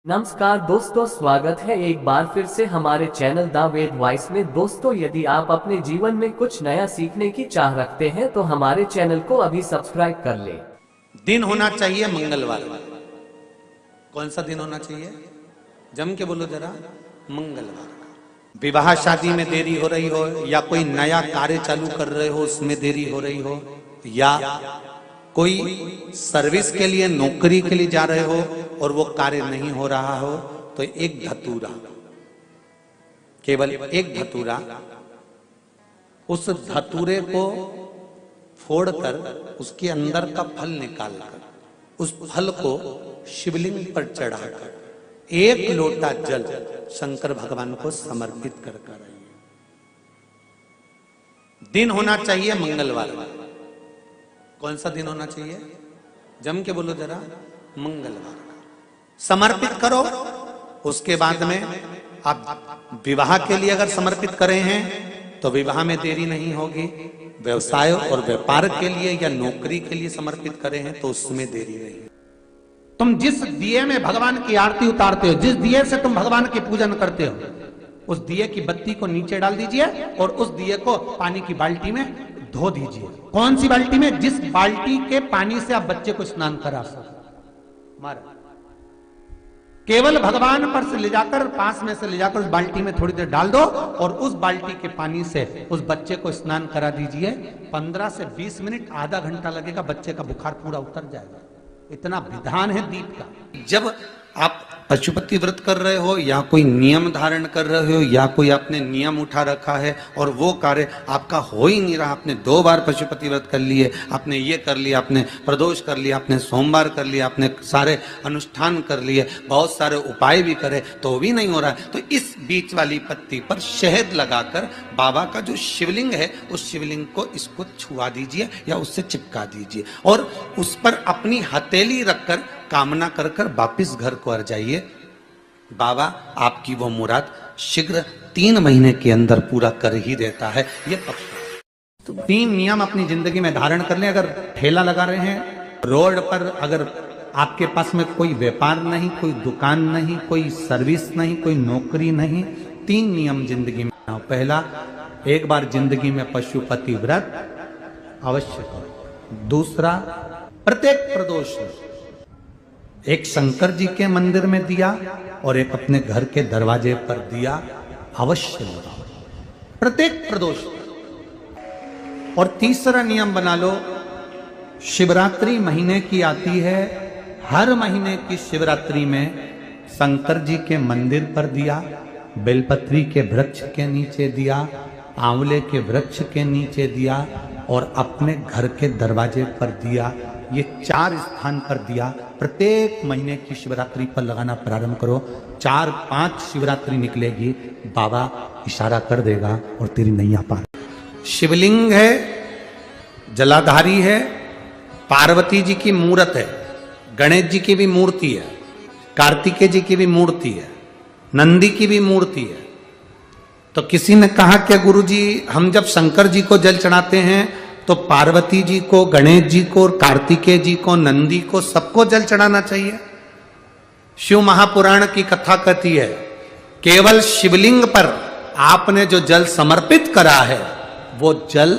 नमस्कार दोस्तों, स्वागत है एक बार फिर से हमारे चैनल द वेद वॉइस में। दोस्तों, यदि आप अपने जीवन में कुछ नया सीखने की चाह रखते हैं तो हमारे चैनल को अभी सब्सक्राइब कर लें। दिन होना चाहिए मंगलवार। कौन सा दिन होना चाहिए? जम के बोलो जरा। मंगलवार का। विवाह शादी में देरी हो रही हो, या कोई नया कार्य चालू कर रहे हो उसमें देरी हो रही हो, या कोई सर्विस के लिए नौकरी के लिए जा रहे हो और वो कार्य नहीं हो रहा हो, तो एक धतूरा, केवल एक धतूरा, उस धतूरे को फोड़कर उसके अंदर का फल निकालकर उस फल को शिवलिंग पर चढ़ाकर एक लोटा जल शंकर भगवान को समर्पित कर आइए। दिन होना चाहिए मंगलवार। कौन सा दिन होना चाहिए? जम के बोलो जरा। मंगलवार का समर्पित करो। उसके बाद में आप विवाह के लिए अगर समर्पित करें हैं तो विवाह में देरी नहीं होगी। व्यवसाय और व्यापार के लिए या नौकरी के लिए समर्पित करें हैं तो उसमें देरी नहीं। तुम जिस दिए में भगवान की आरती उतारते हो, जिस दिए से तुम भगवान की पूजन करते हो, उस दिए की बत्ती को नीचे डाल दीजिए और उस दिए को पानी की बाल्टी में धो दीजिए। कौन सी बाल्टी में? जिस बाल्टी के पानी से आप बच्चे को स्नान करा सको। मारा केवल भगवान पर से ले जाकर, पास में से ले जाकर उस बाल्टी में थोड़ी देर डाल दो और उस बाल्टी के पानी से उस बच्चे को स्नान करा दीजिए। 15 से 20 मिनट, आधा घंटा लगेगा, बच्चे का बुखार पूरा उतर जाएगा। इतना विधान है दीप का। जब आप पशुपति व्रत कर रहे हो या कोई नियम धारण कर रहे हो या कोई आपने नियम उठा रखा है और वो कार्य आपका हो ही नहीं रहा, आपने 2 बार पशुपति व्रत कर लिए, आपने ये कर लिया, आपने प्रदोष कर लिया, आपने सोमवार कर लिया, आपने सारे अनुष्ठान कर लिए, बहुत सारे उपाय भी करे तो भी नहीं हो रहा है, तो इस बीच वाली पत्ती पर शहद लगाकर बाबा का जो शिवलिंग है उस शिवलिंग को इसको छुआ दीजिए या उससे चिपका दीजिए और उस पर अपनी हथेली रखकर कामना कर कर वापिस घर को आ जाइए। बाबा आपकी वो मुराद शीघ्र 3 महीने के अंदर पूरा कर ही देता है, ये पक्का। तो 3 नियम अपनी जिंदगी में धारण कर लें। अगर ठेला लगा रहे हैं रोड पर, अगर आपके पास में कोई व्यापार नहीं, कोई दुकान नहीं, कोई सर्विस नहीं, कोई नौकरी नहीं, 3 नियम जिंदगी में। पहला, एक बार जिंदगी में पशुपति व्रत अवश्य करो। दूसरा, प्रत्येक प्रदोष एक शंकर जी के मंदिर में दिया और एक अपने घर के दरवाजे पर दिया अवश्य लगाओ, प्रत्येक प्रदोष। और तीसरा नियम बना लो, शिवरात्रि महीने की आती है, हर महीने की शिवरात्रि में शंकर जी के मंदिर पर दिया, बेलपत्री के वृक्ष के नीचे दिया, आंवले के वृक्ष के नीचे दिया और अपने घर के दरवाजे पर दिया। ये 4 स्थान पर दिया प्रत्येक महीने की शिवरात्रि पर लगाना प्रारंभ करो। 4-5 शिवरात्रि निकलेगी, बाबा इशारा कर देगा और तेरी नैया पार। शिवलिंग है, जलाधारी है, पार्वती जी की मूर्त है, गणेश जी की भी मूर्ति है, कार्तिकेय जी की भी मूर्ति है, नंदी की भी मूर्ति है। तो किसी ने कहा कि गुरुजी, हम जब शंकर जी को जल चढ़ाते हैं तो पार्वती जी को, गणेश जी को और कार्तिकेय जी को, नंदी को, सबको जल चढ़ाना चाहिए। शिव महापुराण की कथा कहती है, केवल शिवलिंग पर आपने जो जल समर्पित करा है वो जल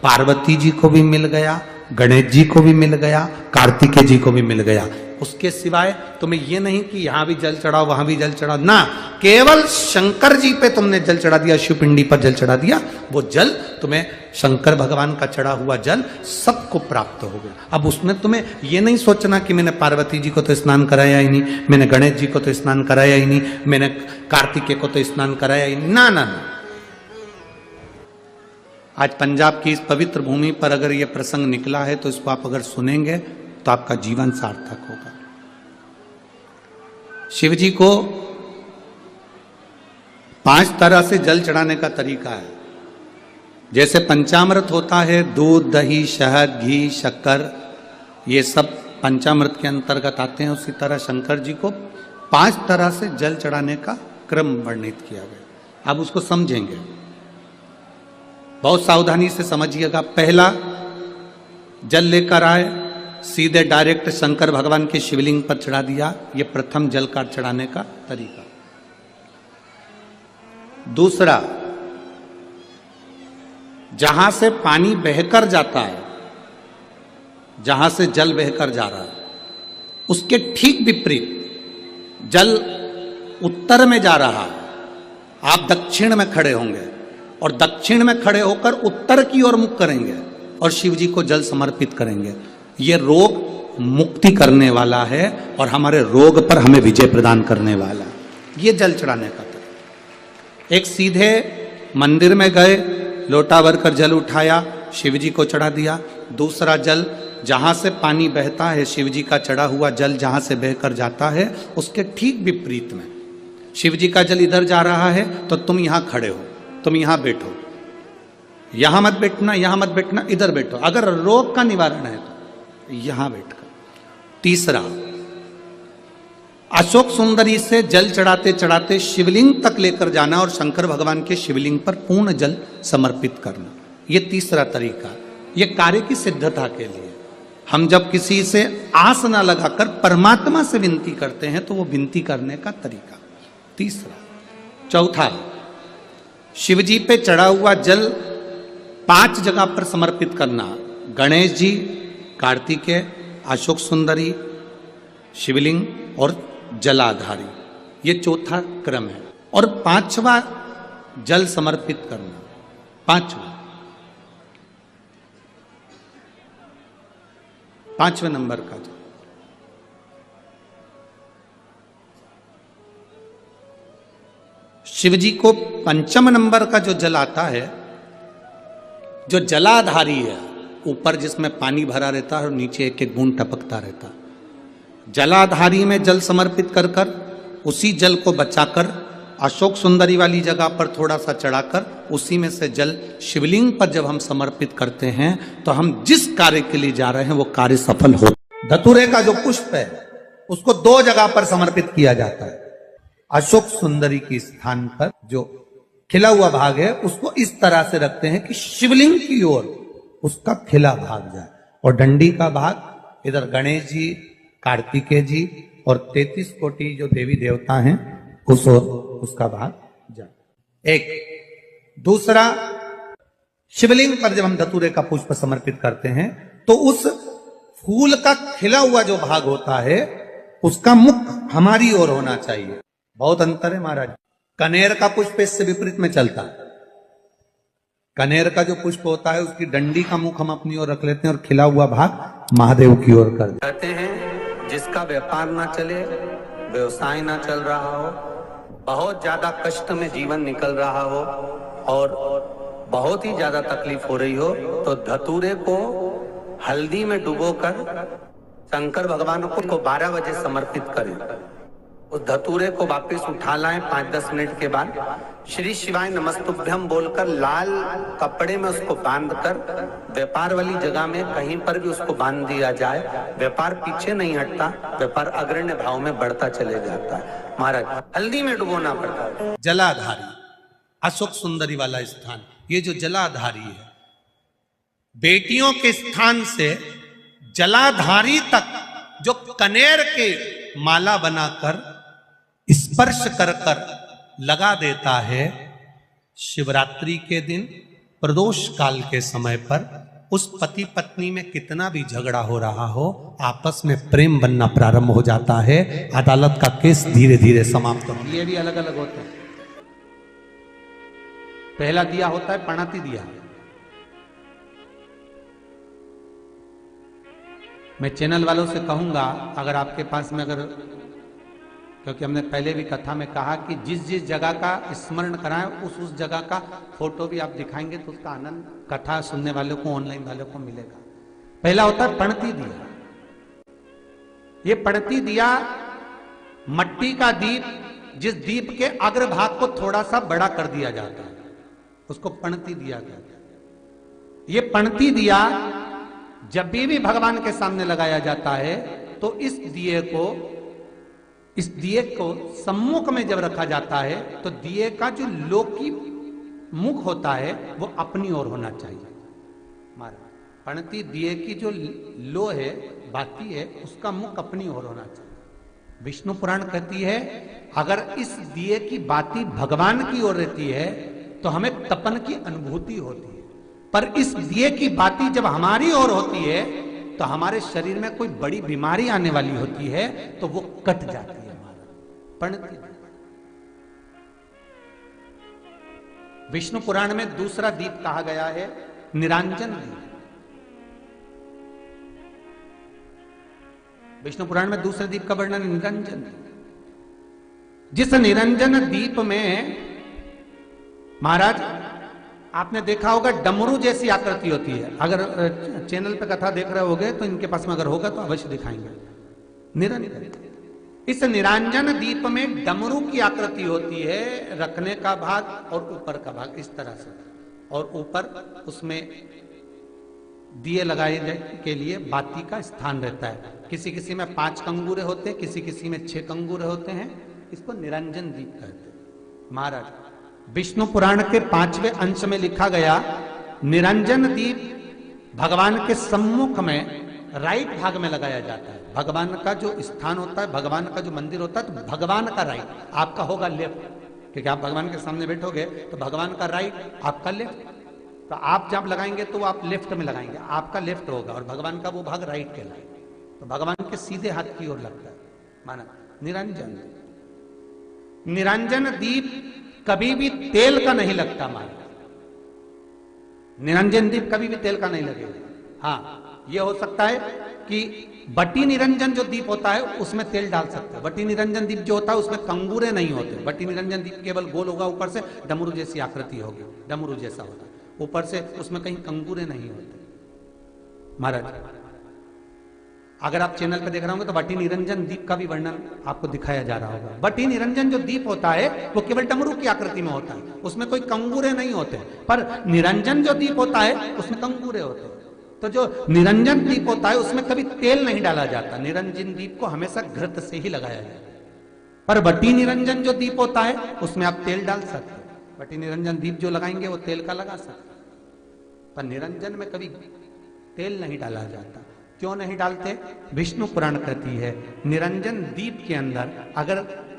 पार्वती जी को भी मिल गया, गणेश जी को भी मिल गया, कार्तिकेय जी को भी मिल गया। उसके सिवाय तुम्हें ये नहीं कि यहां भी जल चढ़ाओ वहां भी जल चढ़ाओ, ना, केवल शंकर जी पे तुमने जल चढ़ा दिया, शिव पिंडी पर जल चढ़ा दिया, वो जल तुम्हें शंकर भगवान का चढ़ा हुआ जल सबको प्राप्त हो गया। अब उसमें तुम्हें ये नहीं सोचना कि मैंने पार्वती जी को तो स्नान कराया ही नहीं, मैंने गणेश जी को तो स्नान कराया ही नहीं, मैंने कार्तिकेय को तो स्नान कराया ही नहीं, ना ना ना। आज पंजाब की इस पवित्र भूमि पर अगर ये प्रसंग निकला है तो इसको आप अगर सुनेंगे तो आपका जीवन सार्थक होगा। शिव जी को 5 तरह से जल चढ़ाने का तरीका है। जैसे पंचामृत होता है, दूध, दही, शहद, घी, शक्कर, ये सब पंचामृत के अंतर्गत आते हैं, उसी तरह शंकर जी को 5 तरह से जल चढ़ाने का क्रम वर्णित किया गया। अब उसको समझेंगे, बहुत सावधानी से समझिएगा। पहला, जल लेकर आए, सीधे डायरेक्ट शंकर भगवान के शिवलिंग पर चढ़ा दिया। ये प्रथम जल का चढ़ाने का तरीका। दूसरा, जहां से पानी बहकर जाता है, जहां से जल बहकर जा रहा है, उसके ठीक विपरीत जल उत्तर में जा रहा है, आप दक्षिण में खड़े होंगे और दक्षिण में खड़े होकर उत्तर की ओर मुख करेंगे और शिव जी को जल समर्पित करेंगे। ये रोग मुक्ति करने वाला है और हमारे रोग पर हमें विजय प्रदान करने वाला है। ये जल चढ़ाने का तरीका। एक सीधे मंदिर में गए, लोटा भर कर जल उठाया, शिव जी को चढ़ा दिया। दूसरा जल, जहां से पानी बहता है, शिव जी का चढ़ा हुआ जल जहां से बहकर जाता है, उसके ठीक विपरीत में शिव जी का जल इधर जा रहा है तो तुम यहां खड़े हो, तुम यहां बैठो, यहां मत बैठना, यहां मत बैठना, इधर बैठो। अगर रोग का निवारण है तो यहां बैठकर। तीसरा, अशोक सुंदरी से जल चढ़ाते चढ़ाते शिवलिंग तक लेकर जाना और शंकर भगवान के शिवलिंग पर पूर्ण जल समर्पित करना। ये तीसरा तरीका। ये कार्य की सिद्धता के लिए। हम जब किसी से आस ना लगाकर परमात्मा से विनती करते हैं तो वो विनती करने का तरीका। तीसरा। चौथा, शिव जी पे चढ़ा हुआ जल 5 जगह पर समर्पित करना। गणेश जी, कार्तिकेय, अशोक सुंदरी, शिवलिंग और जलाधारी। ये चौथा क्रम है। और 5वां जल समर्पित करना। 5वें नंबर का जल। शिव जी को 5म नंबर का जो जल आता है, जो जलाधारी है, ऊपर जिसमें पानी भरा रहता है और नीचे एक एक बूंद टपकता रहता है, जलाधारी में जल समर्पित कर कर उसी जल को बचाकर अशोक सुंदरी वाली जगह पर थोड़ा सा चढ़ाकर उसी में से जल शिवलिंग पर जब हम समर्पित करते हैं तो हम जिस कार्य के लिए जा रहे हैं वो कार्य सफल हो। धतूरे का जो पुष्प है उसको 2 जगह पर समर्पित किया जाता है। अशोक सुंदरी के स्थान पर जो खिला हुआ भाग है उसको इस तरह से रखते हैं कि शिवलिंग की ओर उसका खिला भाग जाए, और डंडी का भाग इधर गणेश जी, कार्तिकेय जी और 33 कोटि जो देवी देवता हैं उस ओर उसका भाग जाए। एक। दूसरा, शिवलिंग पर जब हम धतूरे का पुष्प समर्पित करते हैं तो उस फूल का खिला हुआ जो भाग होता है उसका मुख हमारी ओर होना चाहिए। बहुत अंतर है महाराज। कनेर का पुष्प इससे विपरीत में चलता है। कनेर का जो पुष्प होता है उसकी डंडी का मुख हम अपनी ओर रख लेते हैं और खिला हुआ भाग महादेव की ओर कर देते हैं। कहते हैं जिसका व्यापार ना चले, व्यवसाय ना चल रहा हो, बहुत ज्यादा कष्ट में जीवन निकल रहा हो और बहुत ही ज्यादा तकलीफ हो रही हो, तो धतूरे को हल्दी में डुबोकर शंकर भगवान को 12 बजे समर्पित करें। उस धतूरे को वापस उठा लाएं 5-10 मिनट के बाद, श्री शिवाय नमस्तुभ्यम बोलकर लाल कपड़े में उसको बांधकर व्यापार वाली जगह में कहीं पर भी उसको बांध दिया जाए। व्यापार पीछे नहीं हटता, व्यापार अग्रण्य भाव में बढ़ता चले जाता है। महाराज, हल्दी में डुबोना पड़ता है। जलाधारी, अशोक सुंदरी वाला स्थान, ये जो जलाधारी है, बेटियों के स्थान से जलाधारी तक जो कनेर के माला बनाकर स्पर्श कर कर लगा देता है, शिवरात्रि के दिन प्रदोष काल के समय पर उस पति पत्नी में कितना भी झगड़ा हो रहा हो, आपस में प्रेम बनना प्रारंभ हो जाता है। अदालत का केस धीरे धीरे समाप्त हो। ये भी अलग अलग होता है। पहला दिया होता है पणाती दिया। मैं चैनल वालों से कहूंगा, अगर आपके पास में अगर, क्योंकि हमने पहले भी कथा में कहा कि जिस जिस जगह का स्मरण कराएं उस जगह का फोटो भी आप दिखाएंगे तो उसका आनंद कथा सुनने वालों को, ऑनलाइन वालों को मिलेगा। पहला होता है पणती दिया। ये पणती दिया मट्टी का दीप, जिस दीप के अग्रभाग को थोड़ा सा बड़ा कर दिया जाता है, उसको पणती दिया कहते हैं। ये पणती दिया जब भी भगवान के सामने लगाया जाता है तो इस दिए को सम्मुख में जब रखा जाता है तो दिए का जो लोकी मुख होता है वो अपनी ओर होना चाहिए। पणती दिए की जो लो है बाती है उसका मुख अपनी ओर होना चाहिए। विष्णु पुराण कहती है अगर इस दिए की बाती भगवान की ओर रहती है तो हमें तपन की अनुभूति होती है, पर इस दिए की बाती जब हमारी ओर होती है तो हमारे शरीर में कोई बड़ी बीमारी आने वाली होती है तो वो कट जाती है, हमारा पणती। विष्णु पुराण में दूसरा दीप कहा गया है निरांजन दीप। विष्णु पुराण में दूसरे दीप का वर्णन निरंजन। जिस निरंजन दीप में महाराज आपने देखा होगा डमरू जैसी आकृति होती है, अगर चैनल पे कथा देख रहे होगे तो इनके पास में अगर होगा तो अवश्य दिखाएंगे। निरंजन, इस निरंजन दीप में डमरू की आकृति होती है, रखने का भाग और ऊपर का भाग इस तरह से, और ऊपर उसमें दिए लगाए के लिए बाती का स्थान रहता है। किसी किसी में 5 कंगूरे होते हैं, किसी किसी में 6 कंगूरे होते हैं। इसको निरंजन दीप कहते हैं। महाराज विष्णु पुराण के 5वें अंश में लिखा गया निरंजन दीप भगवान के सम्मुख में राइट भाग में लगाया जाता है। भगवान का जो स्थान होता है, भगवान का जो मंदिर होता है, तो भगवान का राइट, आपका होगा लेफ्ट, क्योंकि आप भगवान के सामने बैठोगे तो भगवान का राइट, आपका लेफ्ट। तो आप जब लगाएंगे तो आप लेफ्ट में लगाएंगे, आपका लेफ्ट होगा और भगवान का वो भाग राइट कहलाएगा। तो भगवान के सीधे हाथ की ओर लगता है। माना निरंजन, निरंजन दीप कभी भी तेल का नहीं लगता। माना निरंजन दीप कभी भी तेल का नहीं लगेगा। हाँ, यह हो सकता है कि बटी निरंजन जो दीप होता है उसमें तेल डाल सकते हैं। बटी निरंजन दीप जो होता है उसमें कंगूरे नहीं होते। बटी निरंजन दीप केवल गोल होगा, ऊपर से डमरू जैसी आकृति होगी, डमरू जैसा होता है, ऊपर से उसमें कहीं कंगूरे नहीं होते। महाराज अगर आप चैनल पे देख रहे होंगे तो बटी निरंजन दीप का भी वर्णन आपको दिखाया जा रहा होगा। बटी निरंजन जो दीप होता है वो केवल डमरू की आकृति में होता है, उसमें कोई कंगूरे नहीं होते। पर निरंजन जो दीप होता है उसमें कंगूरे होते हैं। तो जो निरंजन दीप होता है उसमें कभी तेल नहीं डाला जाता। निरंजन दीप को हमेशा घृत से ही लगाया जाता है। पर बटी निरंजन जो दीप होता है उसमें आप तेल डाल सकते हैं। बटी निरंजन दीप जो लगाएंगे वो तेल का लगा सकते, पर निरंजन में कभी तेल नहीं डाला जाता। क्यों नहीं डालते? विष्णु पुराण कहती है निरंजन दीप के अंदर अगर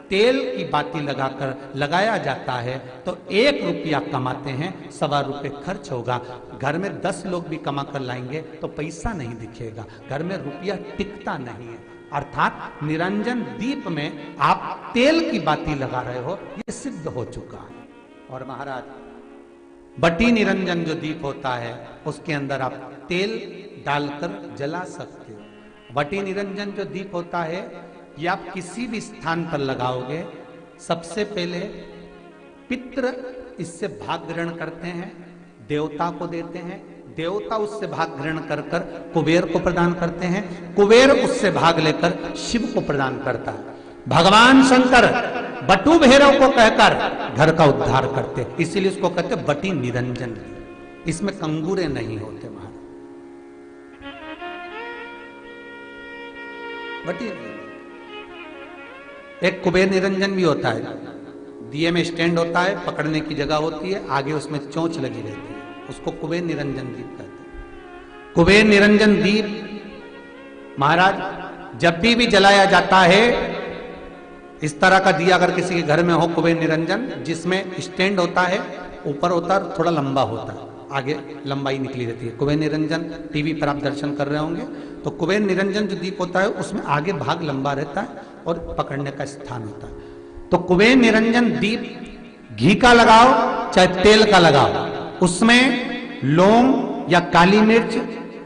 तेल की बाती लगाकर लगाया जाता है तो 1 रुपया कमाते हैं, 1.25 रुपये खर्च होगा। घर में 10 लोग भी कमा कर लाएंगे तो पैसा नहीं दिखेगा, घर में रुपया टिकता नहीं है। अर्थात निरंजन दीप में आप तेल की बाती लगा रहे हो, ये सिद्ध हो चुका है। और महाराज बटी निरंजन जो दीप होता है उसके अंदर आप तेल डालकर जला सकते हो। बटी निरंजन जो दीप होता है ये आप किसी भी स्थान पर लगाओगे, सबसे पहले पितृ इससे भाग ग्रहण करते हैं, देवता को देते हैं, देवता उससे भाग ग्रहण कर कर कुबेर को प्रदान करते हैं, कुबेर उससे भाग लेकर शिव को प्रदान करता है। भगवान शंकर बटु भैरव को कहकर घर का उद्धार करते, इसीलिए उसको कहते बटी निरंजन। इसमें कंगूरे नहीं होते। महाराज बटी एक कुबेर निरंजन भी होता है, दिए में स्टैंड होता है, पकड़ने की जगह होती है, आगे उसमें चोंच लगी रहती है, उसको कुबेर निरंजन दीप कहते हैं। कुबेर निरंजन दीप महाराज जब भी जलाया जाता है, इस तरह का दिया अगर किसी के घर में हो कुबेर निरंजन, जिसमें स्टैंड होता है, ऊपर होता है, थोड़ा लंबा होता है, आगे लंबाई निकली रहती है। कुबेर निरंजन टीवी पर आप दर्शन कर रहे होंगे तो कुबेर निरंजन जो दीप होता है उसमें आगे भाग लंबा रहता है और पकड़ने का स्थान होता है। तो कुबेर निरंजन दीप घी का लगाओ चाहे तेल का लगाओ, उसमें लौंग या काली मिर्च,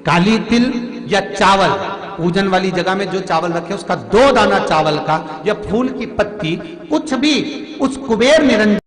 काली तिल या चावल, पूजन वाली जगह में जो चावल रखे उसका 2 दाना चावल का या फूल की पत्ती, कुछ भी उस कुबेर निरंजन